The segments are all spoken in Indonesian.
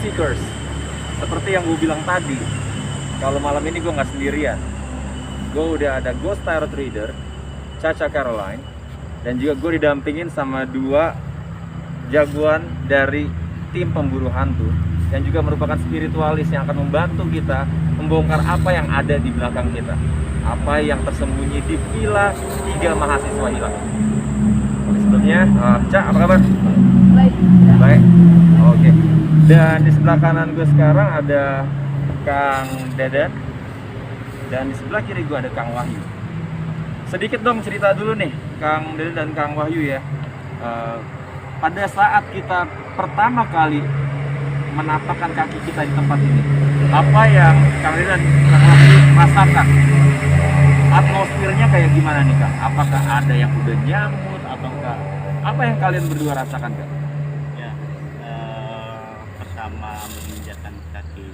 Seekers. Seperti yang gue bilang tadi, kalau malam ini gue nggak sendirian. Gue udah ada Ghost Tarot Reader, Caca Caroline, dan juga gue didampingin sama dua jagoan dari tim pemburu hantu yang juga merupakan spiritualis yang akan membantu kita membongkar apa yang ada di belakang kita, apa yang tersembunyi di villa 3 mahasiswa hilang. Oke, sebelumnya, Ca, apa kabar? Baik. Baik. Oke. Dan di sebelah kanan gue sekarang ada Kang Deden, dan di sebelah kiri gue ada Kang Wahyu. Sedikit dong cerita dulu nih, Kang Deden dan Kang Wahyu ya. Pada saat kita pertama kali menapakkan kaki kita di tempat ini, apa yang Kang Deden dan Kang Wahyu rasakan? Atmosfernya kayak gimana nih Kang? Apakah ada yang udah nyambut atau enggak? Apa yang kalian berdua rasakan Kang? Ya, pertama menginjakkan kaki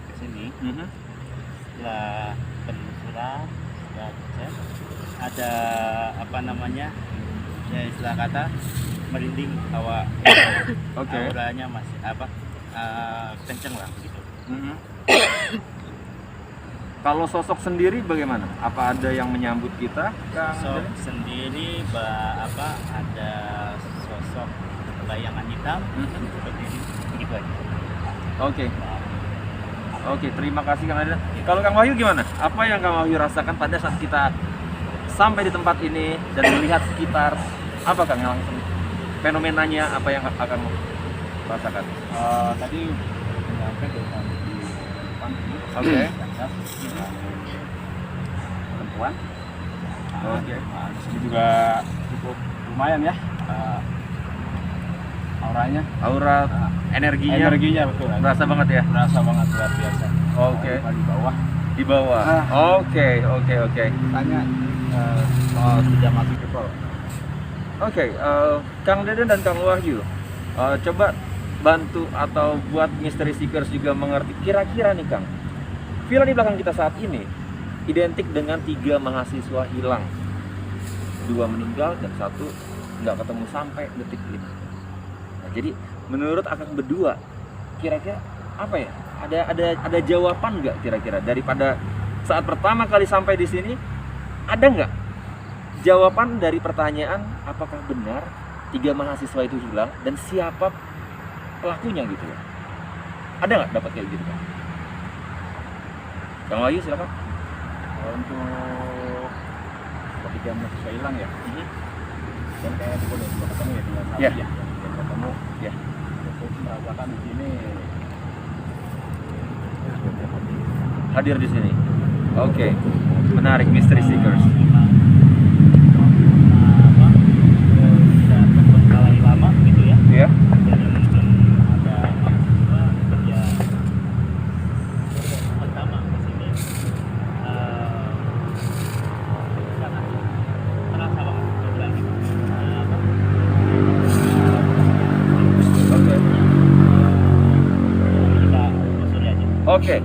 ke sini, setelah penelusuran, setelah cek, ada apa namanya, ya istilah kata merinding hawa. Oke. Auranya masih kenceng lah gitu. Kalau sosok sendiri bagaimana? Apa ada yang menyambut kita, Kang Sosok Deden? sendiri ada sosok bayangan hitam seperti ini, begitu aja. Oke. Oke, terima kasih Kang Deden. Kalau Kang Wahyu gimana? Apa yang Kang Wahyu rasakan pada saat kita sampai di tempat ini dan melihat sekitar? Apa Kang yang langsung fenomenanya, apa yang akan rasakan? Tadi sampai dengan di depan ini. Oke. Perempuan. Oke. Nah, di sini juga cukup lumayan ya. Auranya, Aura energinya energinya betul. berasa banget ya. Berasa banget luar biasa. Oke. Di bawah. Di bawah. Oke. Tanya soal tidak masuk ke bawah. Oke, Kang Deden dan Kang Wahyu, coba bantu atau buat Mystery Seekers juga mengerti kira-kira nih Kang, villa di belakang kita saat ini identik dengan 3 mahasiswa hilang, 2 meninggal dan 1 nggak ketemu sampai detik ini. Nah, jadi menurut akang berdua, kira-kira apa ya? Ada jawaban nggak kira-kira daripada saat pertama kali sampai di sini? Ada nggak jawaban dari pertanyaan apakah benar 3 mahasiswa itu hilang dan siapa pelakunya gitu ya? Ada nggak dapat kayak gitu Kang? Kang Wahyu silakan. Untuk ketika mahasiswa hilang ya. Dan kayak boleh ketemu ya tinggal satu Ya. ya. Yang ketemu Ya. Saya merasakan di sini Hadir di sini. Oke. Menarik Mystery Seekers. Sudah terbengkalai lama gitu ya. Ya. Jadi mungkin ada mahasiswa kerja pertama di sini, sangat terasa banget berbagi Oke. kita telusuri aja. Oke.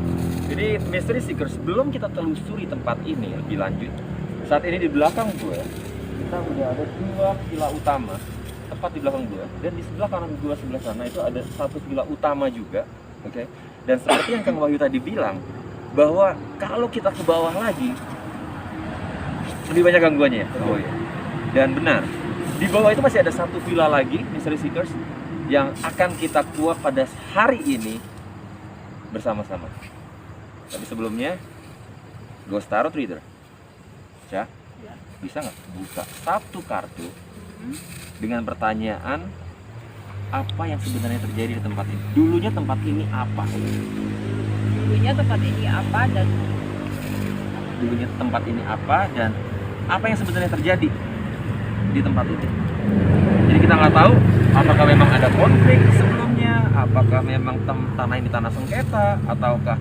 Jadi Mystery Seekers, sebelum kita telusuri tempat ini lebih lanjut, saat ini di belakang gue kita udah ada 2 villa utama tepat di belakang gue, dan di sebelah kanan gue sebelah sana itu ada 1 villa utama juga. Oke. Dan seperti yang Kang Wahyu tadi bilang, bahwa kalau kita ke bawah lagi lebih banyak gangguannya ya. Oh iya. Dan benar, di bawah itu masih ada 1 villa lagi Mystery Seekers yang akan kita kuak pada hari ini bersama-sama. Tapi sebelumnya, Ghost Tarot Reader, Ca, bisa nggak buka 1 kartu dengan pertanyaan apa yang sebenarnya terjadi di tempat ini? Dulunya tempat ini apa? Dulunya tempat ini apa dan Dulunya tempat ini apa dan apa yang sebenarnya terjadi di tempat ini? Jadi kita nggak tahu apakah memang ada konflik sebelumnya, apakah memang tanah ini tanah sengketa, ataukah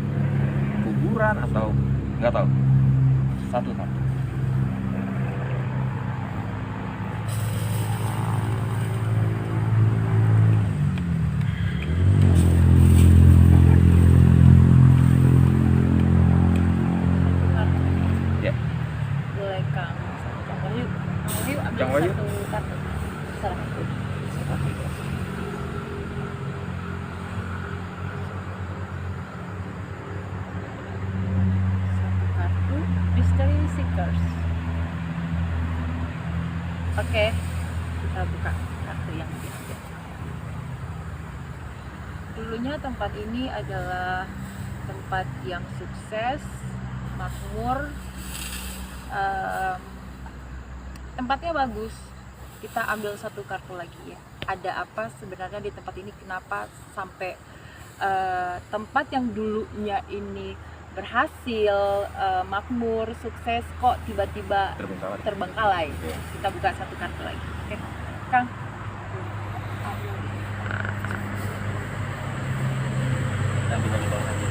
kuburan, atau nggak tahu. 1 kartu. Ya. boleh Kang Wahyu. Kang Ambil Wahyu. 1 kartu. Salah. Oke, kita buka kartu yang diambil. Dulunya tempat ini adalah tempat yang sukses, makmur, tempatnya bagus. Kita ambil satu kartu lagi ya. Ada apa sebenarnya di tempat ini? Kenapa sampai tempat yang dulunya ini berhasil, makmur, sukses, kok tiba-tiba terbengkalai? Kita buka satu kartu lagi. Oke, Kang. Dan kita di bawah aja.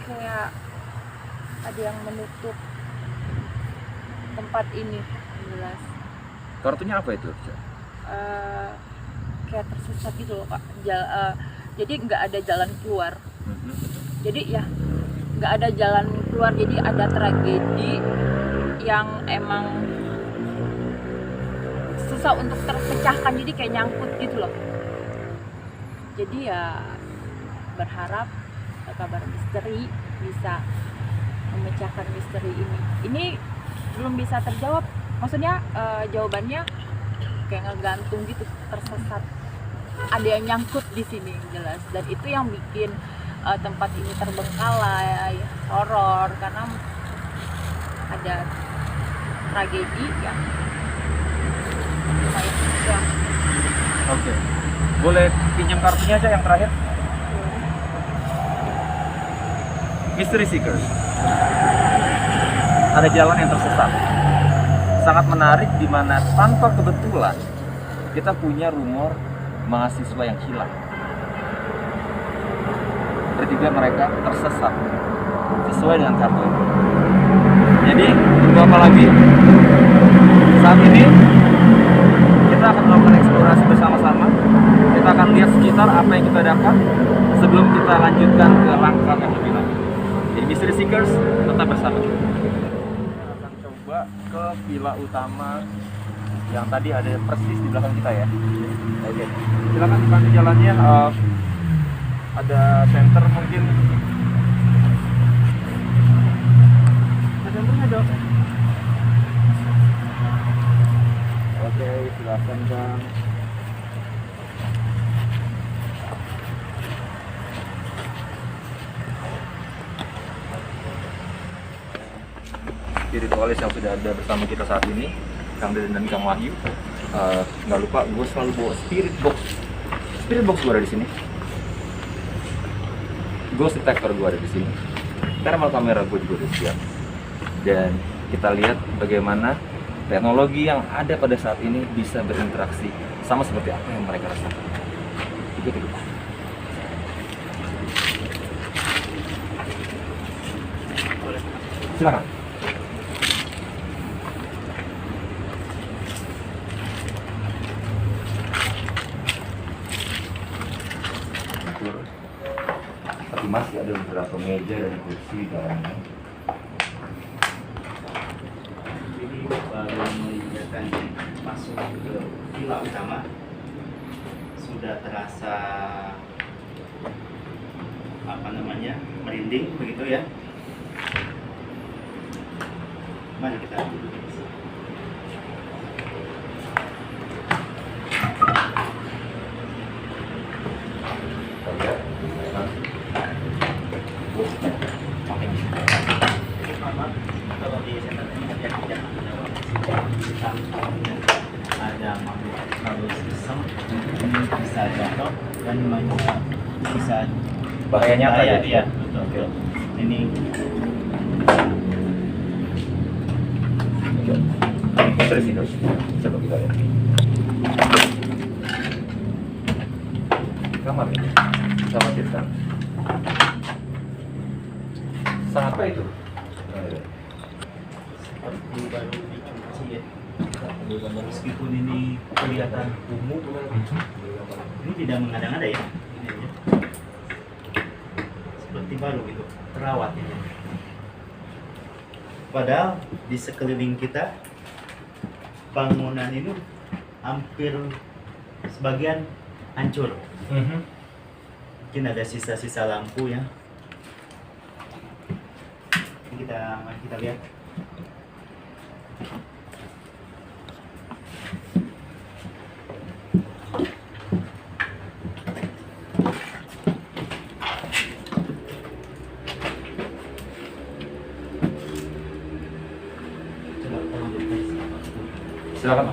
Kayak ada yang menutup tempat ini, jelas. Kartunya apa itu? Kayak tersesat gitu loh Pak. Jadi nggak ada jalan keluar. Jadi ya nggak ada jalan keluar. Jadi ada tragedi yang emang susah untuk terpecahkan. Jadi kayak nyangkut gitu loh. Jadi ya berharap kabar misteri bisa memecahkan misteri ini. Ini belum bisa terjawab. Maksudnya jawabannya kayak ngegantung gitu, tersesat. Ada yang nyangkut di sini jelas, dan itu yang bikin tempat ini terbengkalai, horor, karena ada tragedi yang lumayan juga. Oke. Boleh pinjam kartunya aja yang terakhir? Mystery Seekers. Ada jalan yang tersesat. Sangat menarik di mana tanpa kebetulan kita punya rumor mahasiswa yang hilang. Bertiga mereka tersesat sesuai dengan kartu ini. Jadi tunggu apa lagi? Saat ini kita akan melakukan eksplorasi bersama-sama. Kita akan lihat sekitar apa yang kita dapat sebelum kita lanjutkan ke langkah yang lebih lanjut. Jadi Mystery Seekers tetap bersama kita. Kita akan coba ke villa utama yang tadi ada persis di belakang kita ya. Oke, silakan dibantu jalannya. Ada center mungkin. Ada centernya dong. Oke, silakan Bang. Spiritualis yang sudah ada bersama kita saat ini, Kang Deden dan Kang Wahyu. Nggak lupa, gue selalu bawa spirit box. Spirit box gue ada di sini. Ghost detector gue ada di sini. Thermal kamera gue juga udah siap. Dan kita lihat bagaimana teknologi yang ada pada saat ini bisa berinteraksi sama seperti apa yang mereka rasakan. Ikuti kita. Silakan. Tapi masih ada beberapa meja dan kursi di dalamnya. Ini baru menginjakan masuk ke villa utama, sudah terasa merinding begitu ya. Mari kita duduk di sini. Kalau di center ini ada makhluk iseng, ini bisa jatuh dan bisa Bahaya nyata ya? Iya, betul. Ini terus itu coba kita lihat kamar ini sama kita sangat apa itu seperti baru dicuci ya. Meskipun ini kelihatan kumuh, ini tidak mengada-ngada ya. Ini aja. Seperti baru gitu, terawat ini. Padahal di sekeliling kita bangunan ini hampir sebagian hancur. Mungkin ada sisa-sisa lampu ya. Mari kita lihat. Coba tolong dites. Silakan.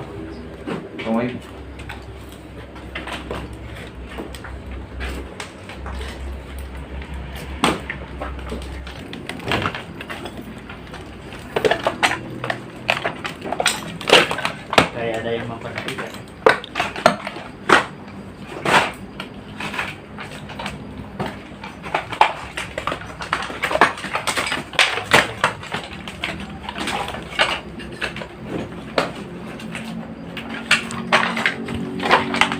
Bang Wahyu. Kayak ada yang memperhatikan.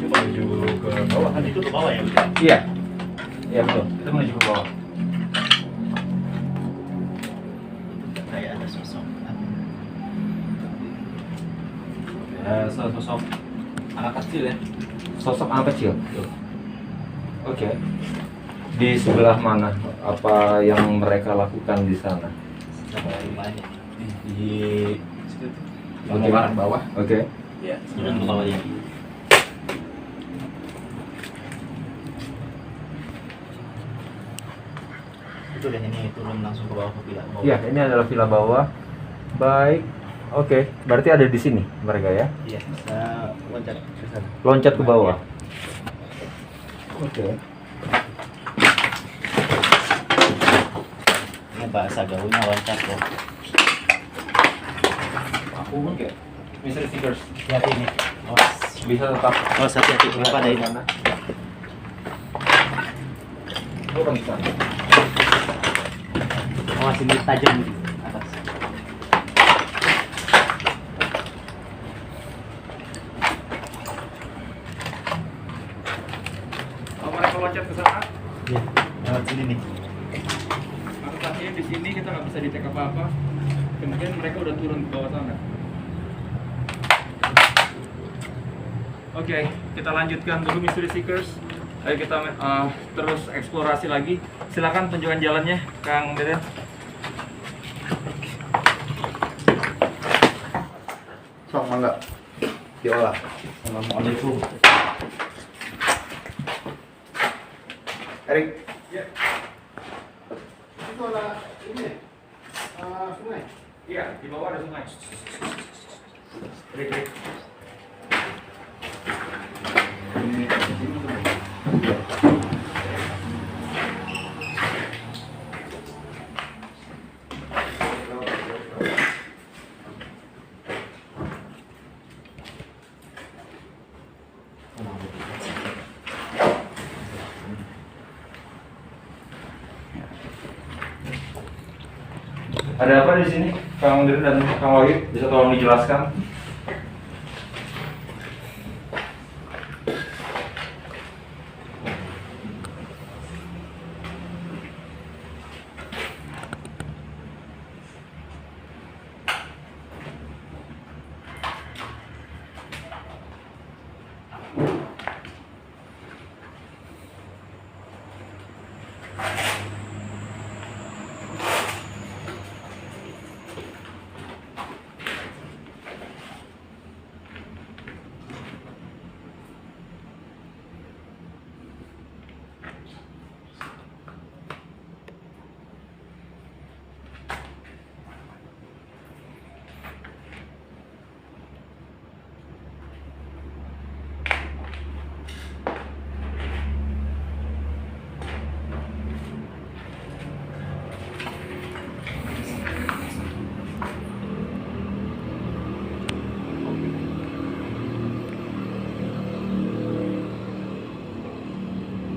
Coba menuju ke bawah. Kan itu ke bawah ya? Iya. Iya betul. Kita menuju ke bawah. Kayak ada sosok. Sosok anak kecil ya. Sosok anak kecil. Oke. Di sebelah mana? Apa yang mereka lakukan di sana? Sama rumahnya. Di Oke, bawah. Oke. Ya, sebenarnya ke bawah ya. Itu dan ini turun langsung ke bawah ke villa bawah. Iya, ini adalah villa bawah. Baik. Oke, berarti ada di sini mereka ya. Iya, bisa loncat ke sana. Loncat ke bawah. Oke. Ini bahasa gaulnya loncat loh. Aku pun kayak Mr. Stickers Hati ini. Oh, bisa tetap hati-hati. Kenapa ada ini? bukan di sana. Awas ini tajam di atas. Kalau mereka loncat ke sana, Iya, lewat sini nih. artinya di sini kita nggak bisa di-take apa-apa. Kemudian mereka udah turun ke bawah sana. Oke, kita lanjutkan dulu Mystery Seekers. Ayo kita terus eksplorasi lagi. Silakan tunjukkan jalannya, Kang Deden. Sok, mangga. Diolah. Assalamualaikum. Erik. Ya. Itu ada ini. Sungai. Iya, di bawah ada sungai. Rik. Ada apa di sini, Kang Deden dan Kang Wahyu? Bisa tolong dijelaskan?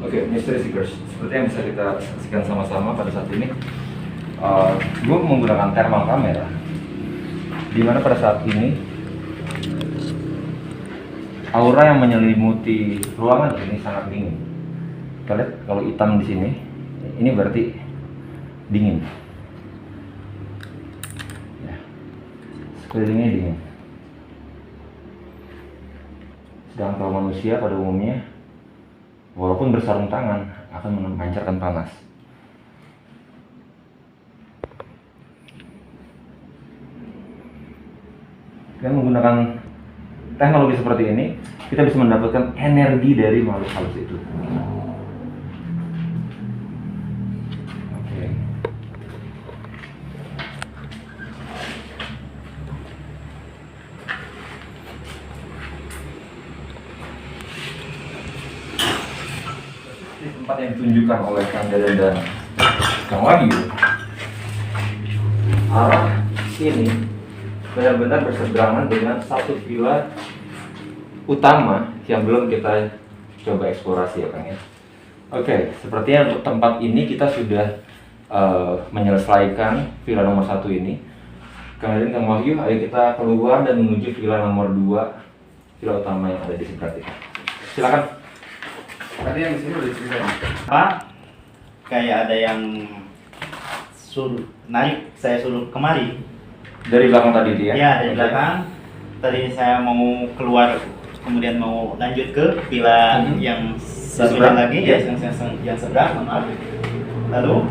Oke, Mystery Seekers, seperti yang bisa kita saksikan sama-sama pada saat ini, gue menggunakan thermal kamera, di mana pada saat ini aura yang menyelimuti ruangan ini sangat dingin. Kita lihat kalau hitam di sini, ini berarti dingin. Ya, sekelilingnya dingin. Sedangkan kalau manusia pada umumnya, walaupun bersarung tangan, akan memancarkan panas. Dengan menggunakan teknologi seperti ini, kita bisa mendapatkan energi dari makhluk halus itu. Oke. Di tempat yang ditunjukkan oleh Kang Dadan dan Kang Wahyu, arah ini benar-benar berseberangan dengan satu villa utama yang belum kita coba eksplorasi ya Kang ya. Oke, sepertinya untuk tempat ini kita sudah menyelesaikan villa nomor 1 ini. Kang Dadan, Kang Wahyu, ayo kita keluar dan menuju villa nomor 2, villa utama yang ada di sebelah kita. Silakan. Tadi yang di sini udah diceritain. Pak, kayak ada yang suruh naik, saya suruh kemari. Dari belakang tadi itu ya? Ya, dari belakang. Tadi saya mau keluar, kemudian mau lanjut ke villa yang sebelah lagi, ya, yang seberang, maaf. Lalu,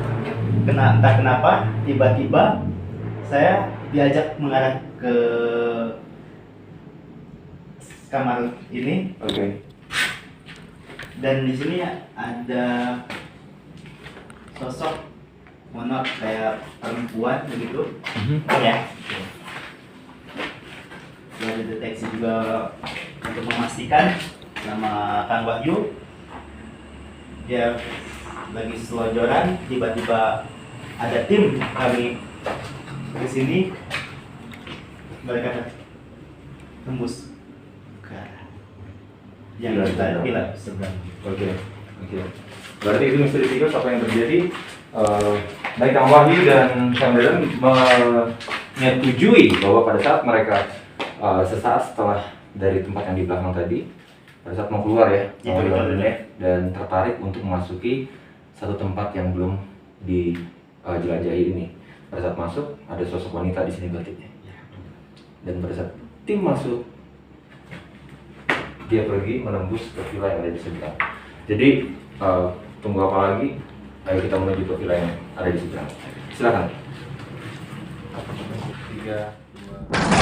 entah kenapa, tiba-tiba saya diajak mengarah ke kamar ini. Oke. Dan di sini ada sosok monot kayak perempuan begitu. Ya. Ada deteksi juga untuk memastikan nama Kang Wahyu. Dia lagi selonjoran, tiba-tiba ada tim kami ke sini. Mereka tembus ke arah yang kita bilang seberang. Oke. Berarti itu misteri tikus apa yang terjadi? Baik Kang Wahyu dan Kang Dadan menyetujui bahwa pada saat mereka sesaat setelah dari tempat yang di belakang tadi, pada saat mau keluar ya, mau keluar dan tertarik untuk memasuki satu tempat yang belum dijelajahi ini. Pada saat masuk ada sosok wanita di sini batiknya. Dan pada saat tim masuk, dia pergi menembus ke villa yang ada di sebelah. Jadi tunggu apa lagi? Ayo kita menuju ke villa yang ada di sebelah. Silakan. 3, 2